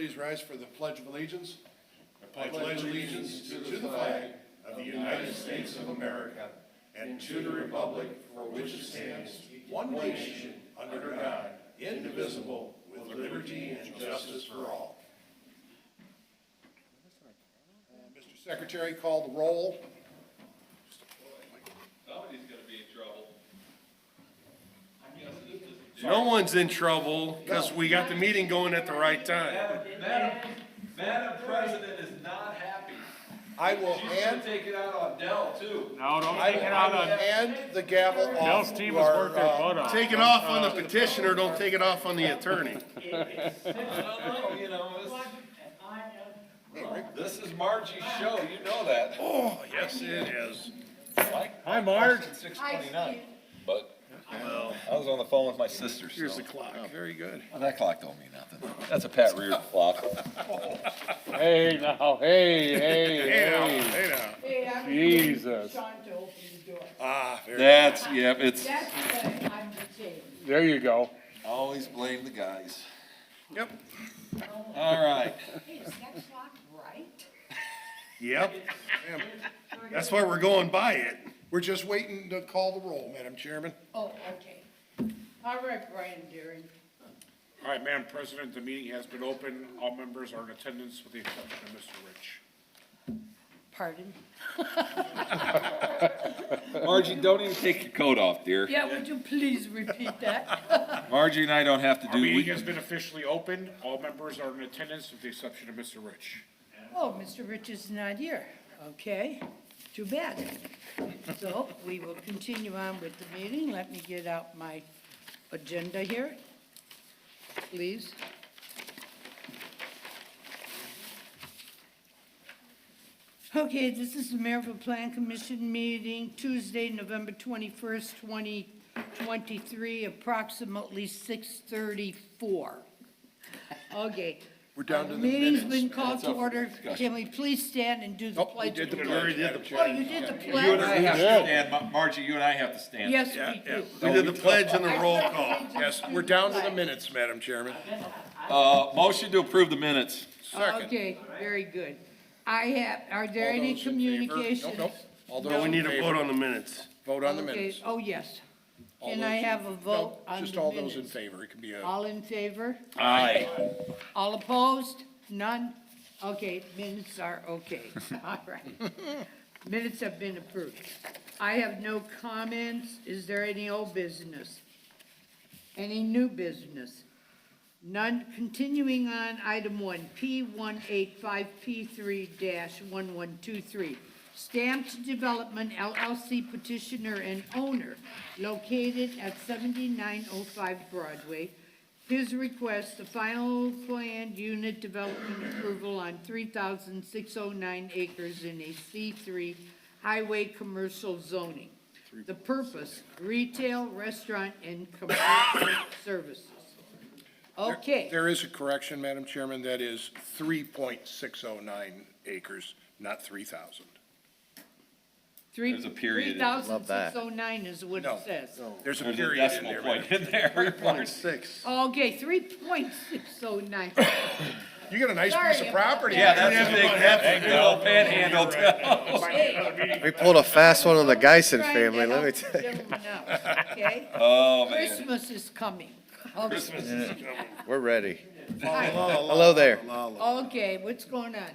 please rise for the Pledge of Allegiance? I pledge allegiance to the flag of the United States of America and to the republic for which it stands, one nation, under God, indivisible, with liberty and justice for all. Mr. Secretary, call the roll. Somebody's gonna be in trouble. No one's in trouble because we got the meeting going at the right time. Madam President is not happy. I will She's gonna hand, take it out on Dell too. No, don't I take it out will on, hand the gavel off Bill's team to has our, worked their butt off. Take it off on the petitioner, don't take it off on the attorney. I don't know, you know, this is Margie's show, you know that. Oh, yes, it is. Hi, Marge. 6:29. But, well, I was on the phone with my sister, Here's so. the clock, very good. Well, that clock don't mean nothing. That's a Pat Reardon clock. Hey now, hey, Hey now, hey, hey now. Hey, I'm Jesus. Sean to open the door. Ah, very That's, yep, it's, That's what I'm saying. there you go. always blame the guys. Yep, All right. Hey, is that clock right? yep. That's why we're going by it. we're just waiting to call the roll, Madam Chairman. Oh, okay. All right, Brian Deering. All right, Madam President, the meeting has been open. All members are in attendance with the exception of Mr. Rich. Pardon? Margie, don't even take your coat off, dear. Yeah, would you please repeat that? Margie and I don't have to Our do. meeting has been officially opened. All members are in attendance with the exception of Mr. Rich. Oh, Mr. Rich is not here. Okay, too bad. So we will continue on with the meeting. Let me get out my agenda here, please. Okay, this is the Merrillville Plan Commission meeting, Tuesday, November 21st, 2023, approximately 6:34. Okay. We're down to the Meeting's minutes. been called to up for order. discussion. Can we please stand and do the Nope, we pledge? did the of pledge. already did the allegiance? Oh, you did the You and I pledge? have to stand, Margie, you and I have to stand. Yes, Yeah, we yeah. do. We did the pledge and the roll call. Yes, we're down to the minutes, Madam Chairman. Motion to approve the minutes. Second. Okay, very good. Are there All any those in favor? communications? Nope, nope. All those No, we in need to favor? vote on the minutes. Vote on the Okay, minutes. oh, yes. All Can those I in- have a vote No, on just the all those in minutes? favor. It can be a, All in favor? Aye. All opposed? None? Okay, minutes are okay. All right. Minutes have been approved. I have no comments. Is there any old business? Any new business? None. Continuing on, item 1, P185P3-1123. Stamped Development LLC petitioner and owner located at 7905 Broadway. His request, the final planned unit development approval on 3,609 acres in a C3 highway commercial zoning. The purpose, retail, restaurant, and commercial services. Okay, there is a correction, Madam Chairman. That is 3.609 acres, not 3,000. There's a period. 3,609 is what No. it says. There's a There's a period in decimal there. point Madam. in there. 3.6. Okay, 3.609. You got a nice Sorry piece of about property. Yeah, there. that's a big old panhandle. Hey, We pulled a fast one on the Geisen trying to family, let me help tell you. gentlemen out, okay? Oh, man. Christmas is coming. We're ready. Hi. Hello there. Okay, what's going on?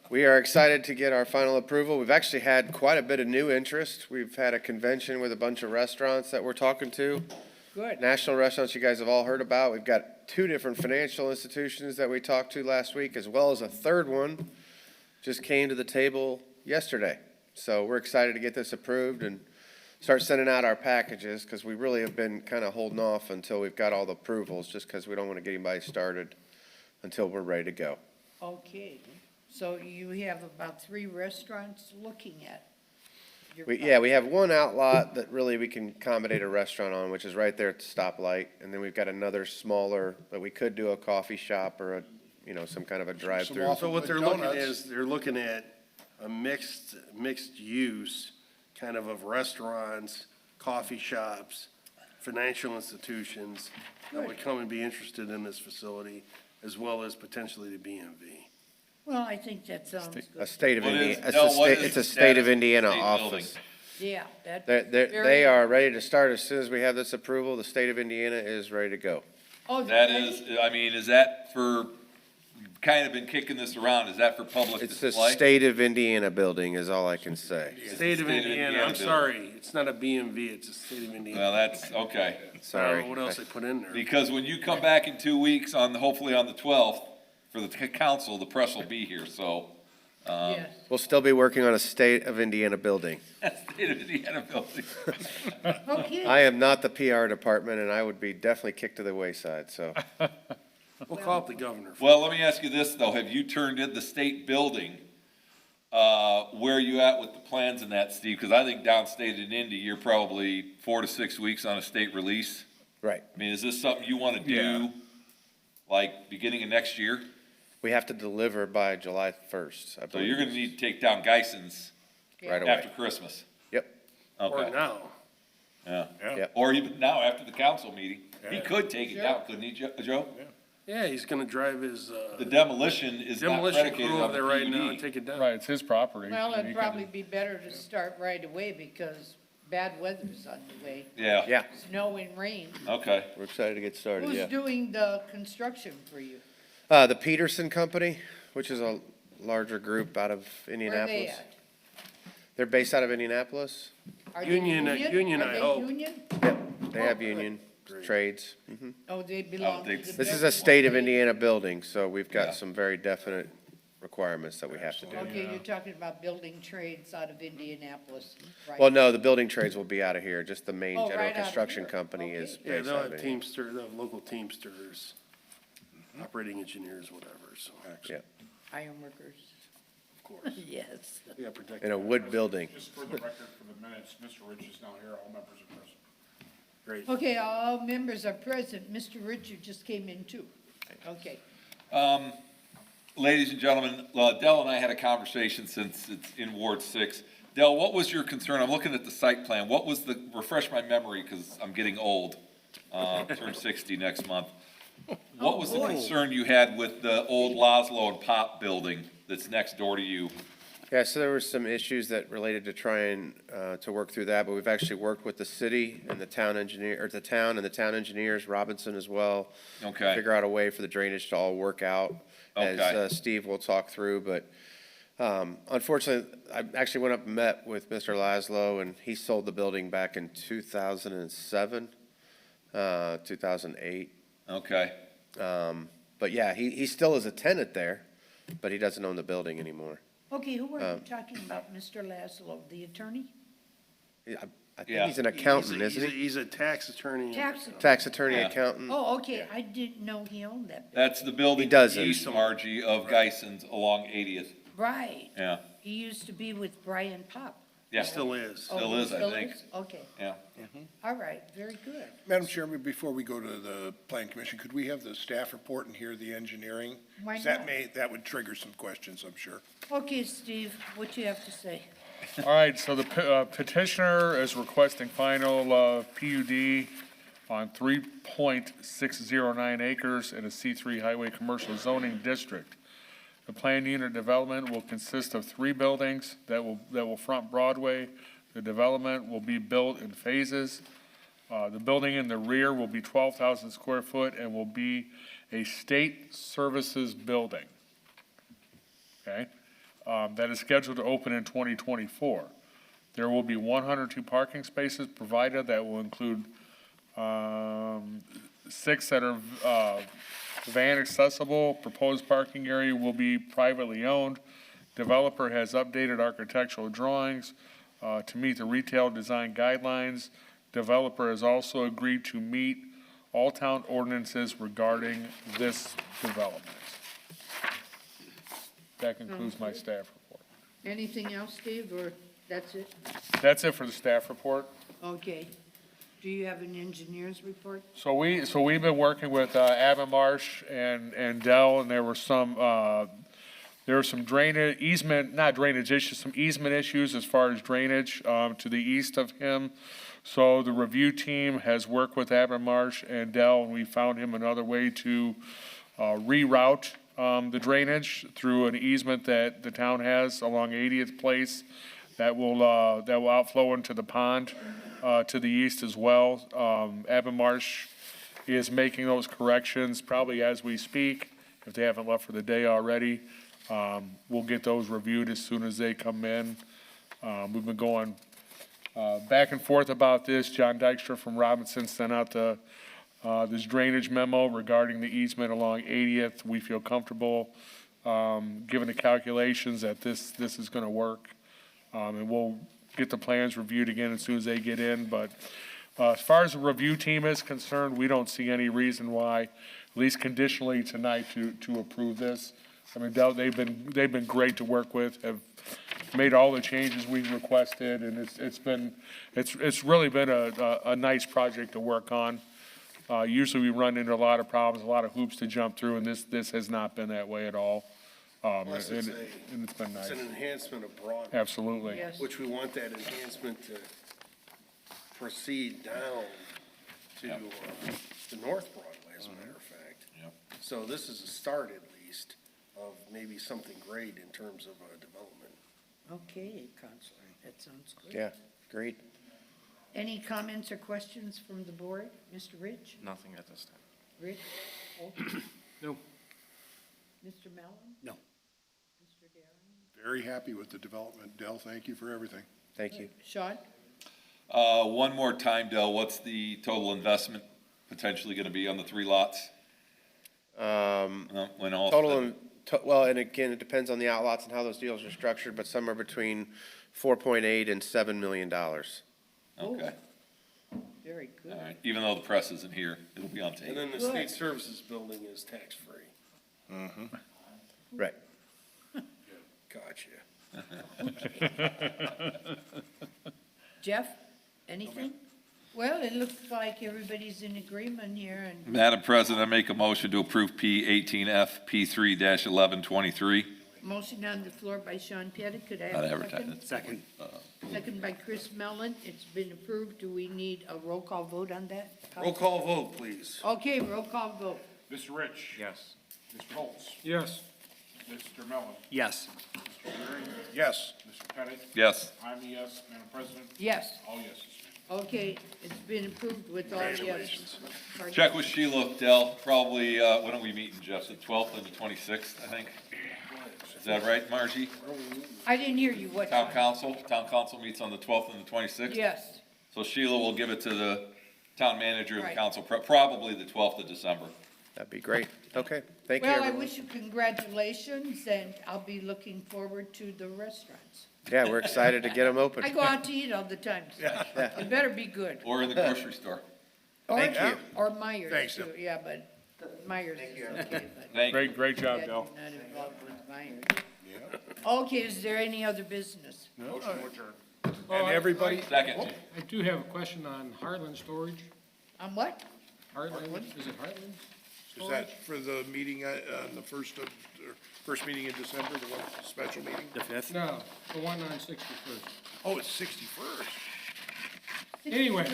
We are excited to get our final approval. We've actually had quite a bit of new interest. We've had a convention with a bunch of restaurants that we're talking to, Good. national restaurants you guys have all heard about. We've got 2 different financial institutions that we talked to last week, as well as a third one just came to the table yesterday. So we're excited to get this approved and start sending out our packages, because we really have been kind of holding off until we've got all the approvals, just because we don't want to get anybody started until we're ready to go. Okay, so you have about 3 restaurants looking at your We have one outlot that really we can accommodate a restaurant on, which is right there at the stoplight. And then we've got another smaller, but we could do a coffee shop or some kind of a drive-through. Some So what they're Donuts. looking is, they're looking at a mixed use kind of restaurants, coffee shops, financial institutions that would come and be interested in this facility, as well as potentially the BMV. Well, I think that sounds A good. state of What is- Indiana, no, what is it's the a state of status of Indiana state building? office. Yeah, that. They very- are ready to start as soon as we have this approval. The state of Indiana is ready to go. Oh, That really? is, I mean, is that for, kind of been kicking this around, is that for public It's the display? state of Indiana building is all I can say. State of State of Indiana, Indiana I'm building. sorry, it's not a BMV, it's a state of Indiana. Well, that's, okay. I don't Sorry. know what else they put in there. Because when you come back in 2 weeks hopefully on the 12th, for the council, the press will be here, so. Yes. We'll still be working on a state of Indiana building. State of Indiana building. Okay. I am not the PR department and I would be definitely kicked to the wayside, so. We'll call up the governor. Well, let me ask you this, though. Have you turned in the state building? Where are you at with the plans in that, Steve? Because I think downstate in Indy, you're probably 4 to 6 weeks on a state release. Right. I mean, is this something you want to Yeah. do, like, beginning of next year? We have to deliver by July 1st, I So believe. you're going to need to take down Geison's Right after away. Christmas. Yep. Or Okay, now. yeah. Yep. Or even now, after the council meeting. He Yeah. could take it down, couldn't he, Joe? Yeah, he's gonna drive his, The demolition is not demolition predicated crew on over the there right now and PUD. take it down. Right, it's his property. Well, and he it'd can- probably be better to start right away because bad weather's on the way. Yeah, Yeah, Snow and rain. okay. we're excited to get started, Who's yeah. doing the construction for you? The Peterson Company, which is a larger group out of Where are Indianapolis. they at? They're based out of Indianapolis. Are they Union, Union, Are I they hope. union? They Oh, have good. union trades. Oh, they belong to think the. so. This is a building. state of Indiana building, so we've Yeah. got some very definite requirements that we have to do. Okay, you're talking about building trades out of Indianapolis, right? Well, no, the building trades will be out of here, just the main Oh, general right out of construction here. company is Okay. Yeah, based they'll out of have Indiana. Teamster, they'll have local Teamsters, operating engineers, whatever, so. Yeah. Iron workers. Of course. Yes. We gotta protect. In a wood building. Just for the record, for the minutes, Mr. Rich is now here, all members are present. Great. Okay, all members are present. Mr. Richard just came in too. Okay. Ladies and gentlemen, Dell and I had a conversation since it's in Ward 6. Dell, what was your concern? I'm looking at the site plan. What was refresh my memory, because I'm getting old, turn 60 next month. What was the concern you had with the old Laszlo and Pop building that's next door to you? Yeah, so there were some issues that related to trying to work through that, but we've actually worked with the city and the town engineer, or the town and the town engineers, Robinson as well. Okay. Figure out a way for the drainage to all work out, as Okay. Steve will talk through, but unfortunately, I actually went up and met with Mr. Laszlo, and he sold the building back in 2007, 2008. Okay, But yeah, he still is a tenant there, but he doesn't own the building anymore. Okay, who are you talking about, Mr. Laszlo, the attorney? I think Yeah. he's an accountant, He's a- isn't he? He's a tax attorney. Tax. Tax attorney, Yeah. accountant. Oh, okay, I didn't know he owned that. building. that's the building He doesn't. east, Margie, of Geison's along 80th. Right. Yeah, He used to be with Brian Pop. yeah. Still is. Oh, Still he is, I think. is? Okay, Yeah. all right, very good. Madam Chairman, before we go to the Plan Commission, could we have the staff report and hear the engineering? Why 'Cause not? that would trigger some questions, I'm sure. Okay, Steve, what you have to say? All right, so the petitioner is requesting final PUD on 3.609 acres in a C3 highway commercial zoning district. The planned unit development will consist of 3 buildings that will front Broadway. The development will be built in phases. The building in the rear will be 12,000 square foot and will be a state services building. Okay? That is scheduled to open in 2024. There will be 102 parking spaces provided that will include 6 that are van accessible. Proposed parking area will be privately owned. Developer has updated architectural drawings to meet the retail design guidelines. Developer has also agreed to meet all town ordinances regarding this development. That concludes my staff report. Anything else, Steve, or that's it? That's it for the staff report. Okay. Do you have an engineer's report? So we've been working with Avon-Marsh and Dell, and there were some drainage, not drainage issues, some easement issues as far as drainage to the east of him. So the review team has worked with Avon-Marsh and Dell, and we found him another way to reroute the drainage through an easement that the town has along 80th Place that will outflow into the pond to the east as well. Avonmarsh is making those corrections probably as we speak, if they haven't left for the day already. We'll get those reviewed as soon as they come in. We've been going back and forth about this. John Dykstra from Robinson sent out this drainage memo regarding the easement along 80th. We feel comfortable, given the calculations, that this is gonna work. And we'll get the plans reviewed again as soon as they get in, but, as far as the review team is concerned, we don't see any reason why, at least conditionally tonight, to approve this. I mean, they've been great to work with, have made all the changes we requested, and it's really been a nice project to work on. Usually we run into a lot of problems, a lot of hoops to jump through, and this has not been that way at all. Plus, Mm-hmm. And it's been nice. It's an enhancement of Broadway, Absolutely. Yes. which we want that enhancement to proceed down to the North Broadway, as a matter of fact. Yep. So this is a start, at least, of maybe something great in terms of development. Okay, Counselor, that sounds good. Yeah, great. Any comments or questions from the board? Mr. Rich? Nothing at this time. Rich? No. Mr. Mellon? No. Mr. Darren? Very happy with the development. Dell, thank you for everything. Thank you. Sean? One more time, Dell, what's the total investment potentially gonna be on the 3 lots? When all. Total, well, and again, it depends on the outlots and how those deals are structured, but somewhere between 4.8 and $7 million. Okay, Very good. all right, even though the press isn't here, it'll be on And tape. then the Good. state services building is tax-free. Right. Gotcha. Jeff, anything? Well, it looks like everybody's in agreement here, and Madam President, I make a motion to approve P18F, P3-1123. motion on the floor by Sean Pettit. Could I Not have a advertised. second? Second. Second by Chris Mellon. It's been approved. Do we need a roll call vote on that? Roll call vote, please. Okay, roll call vote. Mr. Rich. Yes. Mr. Holtz. Yes. Mr. Mellon. Yes. Mr. Waring. Yes, Mr. Pettit. Yes, I'm a yes, Madam President. Yes, All yeses. okay, it's been approved with all yeses. Congratulations. Pardon? check with Sheila, Dell, probably, when are we meeting, Jeff, the 12th and the 26th, I think? Is that right, Margie? I didn't hear you. What? Town council meets on the 12th and the 26th? Yes, So Sheila will give it to the town manager and the Right. council, probably the 12th of December. That'd be great. Okay, thank you, well, I everyone. wish you congratulations, and I'll be looking forward to the restaurants. Yeah, we're excited to get them open. I go out to eat all the time, so it better be good. Or in the grocery store. Thank you. Or Myers Thanks, too, Deb. yeah, but Myers is okay, but Thank you. Great job, I'm Dell. not involved with Myers. Okay, is there any other business? Motion to adjourn. And everybody, Second. I do have a question on Heartland Storage. On what? Heartland, is it Heartland? is that for the meeting, on the first meeting in December, the one, special meeting? The fifth? No, the one on 61st. Oh, it's 61st. Anyway,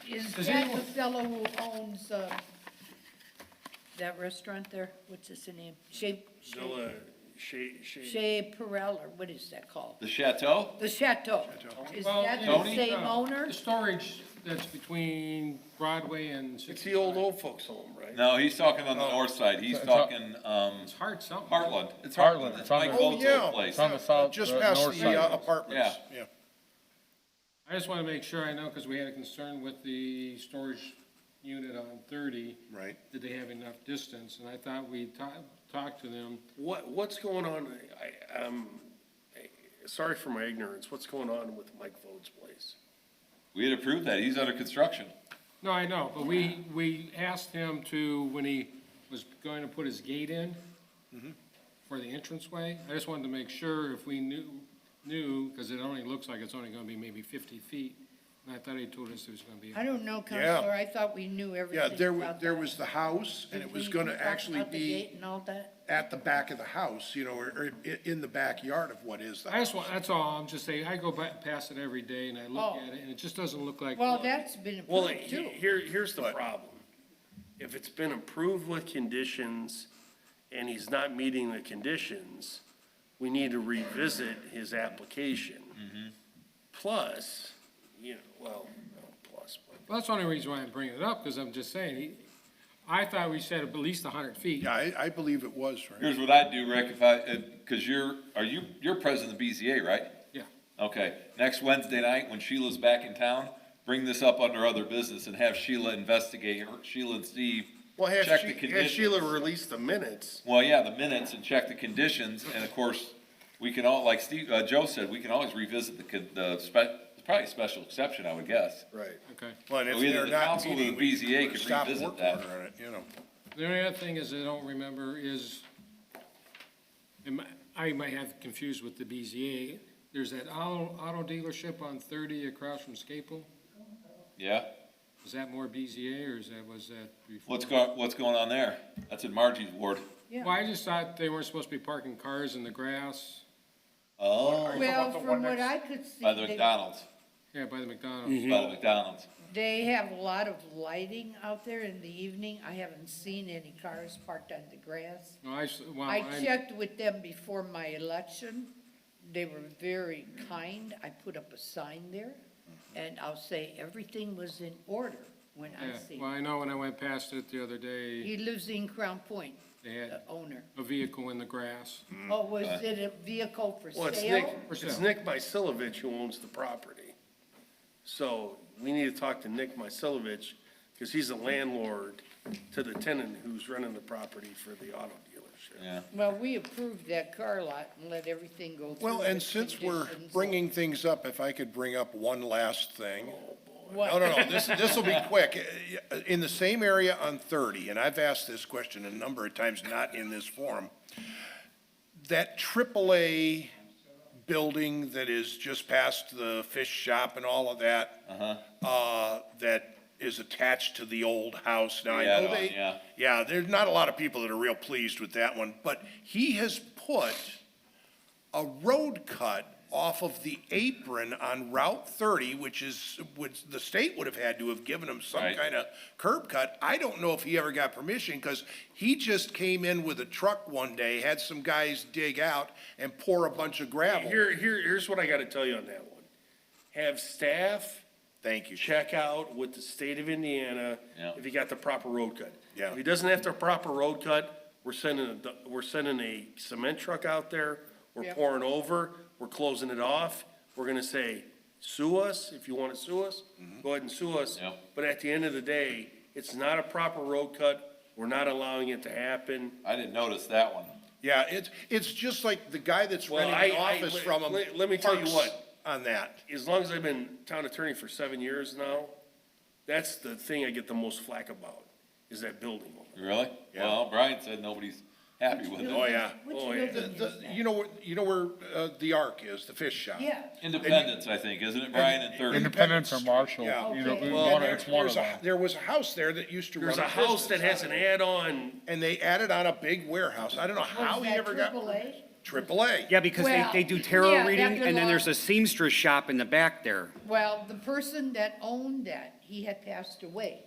Is does that the anyone- fellow who owns, that restaurant there? What's his name? Zilla, Chez Perel, or what is that called? The Chateau? The Chateau. Is Well, that the Tony? same owner? the storage that's between Broadway and it's 65th. the old folks home, right? No, he's talking on the north side. He's talking, It's Hart something. Heartland. It's Heartland. Heartland. It's It's on Mike the- Bozo's yeah. place. It's on the south, Just north past side. the apartments, yeah. I just want to make sure I know, because we had a concern with the storage unit on 30. Right. Did they have enough distance? And I thought we talked to them. What's going on? Sorry for my ignorance. What's going on with Mike Vode's place? We had approved that. He's under construction. No, I know, but we asked him to, when he was going to put his gate in for the entranceway, I just wanted to make sure if we knew, because it only looks like it's only gonna be maybe 50 feet, and I thought he told us it was gonna be. I don't know, Yeah. Counselor, I thought we knew everything Yeah, about there that. was the house, and it was Did gonna we talk actually about the be gate and all that? at the back of the house, or in the backyard of what is the I just house. want, that's all, I'm just saying, I go past it every day and I look Oh. at it, and it just doesn't look like. Well, that's been Well, approved too. here's the problem. If it's been approved with conditions, and he's not meeting the conditions, we need to revisit his application. Plus, well, no plus, but. Well, that's the only reason why I'm bringing it up, because I'm just saying, I thought we said at least 100 feet. Yeah, I believe it was, right? Here's what I'd do, Rick, if I, because you're president of BZA, right? Yeah. Okay, next Wednesday night, when Sheila's back in town, bring this up under other business and have Sheila investigate, or Sheila and Steve, Well, check the have conditions. Sheila release the minutes. Well, yeah, the minutes and check the conditions, and of course, we can all, like Joe said, we can always revisit it's probably a special exception, I would guess. Right. Okay. Well, and if Either they're the not council or the meeting, we BZA could stop revisit work that. order on it. The only other thing is I don't remember is, I might have confused with the BZA. There's that auto dealership on 30 across from Scapel. Yeah? Is that more BZA or was that before? What's going on there? That's in Margie's ward. Well, I just thought they weren't supposed to be parking cars in the grass. Oh, Well, about the from one what next- I could see, by the McDonald's, Yeah, by the McDonald's. by the McDonald's. they have a lot of lighting out there in the evening. I haven't seen any cars parked on the grass. No, well, I checked with them before my election. They were very kind. I put up a sign there, and I'll say everything was in order when I Yeah, see well, it. I know when I went past it the other day, He lives in Crown Point, they the had owner. a vehicle in the grass. Oh, was it a vehicle for Well, it's Nick, sale? it's Nick Mysilovich who owns the property. So we need to talk to Nick Mysilovich, because he's a landlord to the tenant who's running the property for the auto dealership. Yeah. Well, we approved that car lot and let everything go through. Well, and with since we're conditions. bringing things up, if I could bring up one last thing. What? No, this will be quick. In the same area on 30, and I've asked this question a number of times, not in this forum, that AAA building that is just past the fish shop and all of that, that is attached to the old house. Now, I Yeah, know they, yeah. yeah, there's not a lot of people that are real pleased with that one, but he has put a road cut off of the apron on Route 30, which the state would have had to have given him some Right. kind of curb cut. I don't know if he ever got permission, because he just came in with a truck one day, had some guys dig out and pour a bunch of gravel. Here's what I gotta tell you on that one. Have staff Thank you. check out with the state of Indiana Yeah. if he got the proper road cut. Yeah. If he doesn't have the proper road cut, we're sending a cement truck out there, we're Yep. pouring over, we're closing it off. We're gonna say, sue us, if you wanna sue us, go ahead and sue us. Yeah. But at the end of the day, it's not a proper road cut, we're not allowing it to happen. I didn't notice that one. Yeah, it's just like the guy that's Well, renting the I- office from him. let me tell you parks what. On that. As long as I've been town attorney for 7 years now, that's the thing I get the most flack about, is that building. Really? Yeah. Well, Brian said nobody's happy with it. Oh, yeah. Which Oh, yeah. building is that? You know where the Ark is, the fish shop? Yeah, Independence, I think, isn't it, Brian, in 30? Independence or Marshall, Yeah. you know, Okay. it's one of them. There was a house there that used to run There's a business house that has an add-on, and they added on a big warehouse. I don't know how was he that ever got. AAA? AAA. Yeah, because Well, they do tarot yeah, that reading, and then there's a belongs- seamstress shop in the back there. Well, the person that owned that, he had passed away,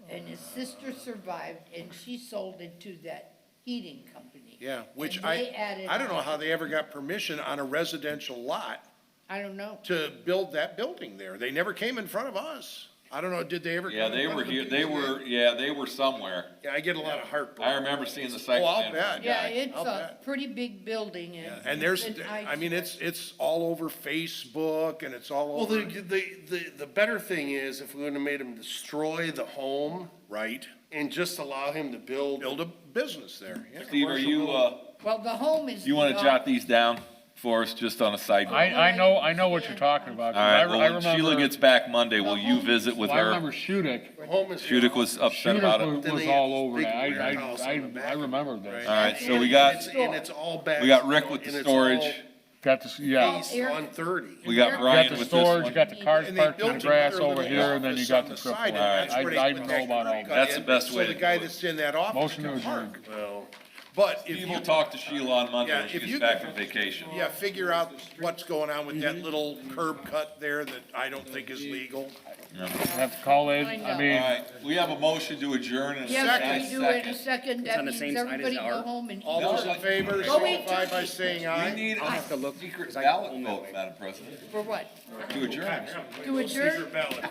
and his sister survived, and she sold it to that heating company. Yeah, which And they added I don't know on. how they ever got permission on a residential lot I don't know. to build that building there. They never came in front of us. I don't know, did they ever? Yeah, come in they front were of the here, BZA? they were somewhere. yeah, I get a lot of heartburn. I remember seeing the site Oh, I'll plan for bet. the Yeah, guy. it's I'll a bet. pretty big building, and. And there's, it's an I mean, eyesore. it's all over Facebook and it's all Well, over. the better thing is if we would've made him destroy the home Right, and just allow him to build. build a business there, yeah. Steve, are you, Well, the home is. you wanna the jot these down for us, just on a side note? I know what you're talking about. 'cause All right, I well, when remember- Sheila gets back Monday, will you visit with I remember her? Shudik. The home is. Shudik was upset about it. Shudik Then was they have all this over big that. warehouse on the back. I remember this. All right, so we And got, it's all back. we got Rick with the and it's storage. all Got this, yeah. based on 30. We got You Brian got the with this storage, you one. got the cars And they parked in built the grass another over little here, and then you office got on the the triple side, and wide. that's where they I put know that about all curb cut that. That's the in, best way So to the guy do it. that's in that office Motion to can adjourn. park. Well, But if Steve you, will talk to Sheila on Monday Yeah, when she if gets you back could- from vacation. yeah, figure out what's going on with that little curb cut there that I don't think is legal. Have to call in, I know. I All mean, right, we have a motion to adjourn and a Yes, we do it a second. second, that on the means same side as everybody go ours. home and eat. All those in favor, Go eat signify by turkey. saying We aye. need I'll have to a look, secret 'cause I ballot own that vote, way. Madam President, For what? to adjourn. To adjourn? Secret ballot.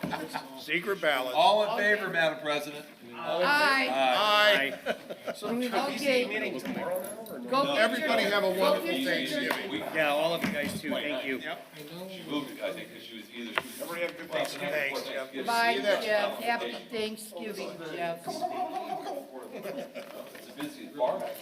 Secret ballot. All in favor, Madam President? Aye. Aye. Okay. Go get Everybody your- have a go wonderful get your turkey. Thanksgiving. Yeah, all of you guys too, thank you. She moved it, I think, because she was either. Everybody have a good Thanksgiving. Thanks, Jeff. Bye, Jeff. Happy Thanksgiving, Jeff. It's a busy farm.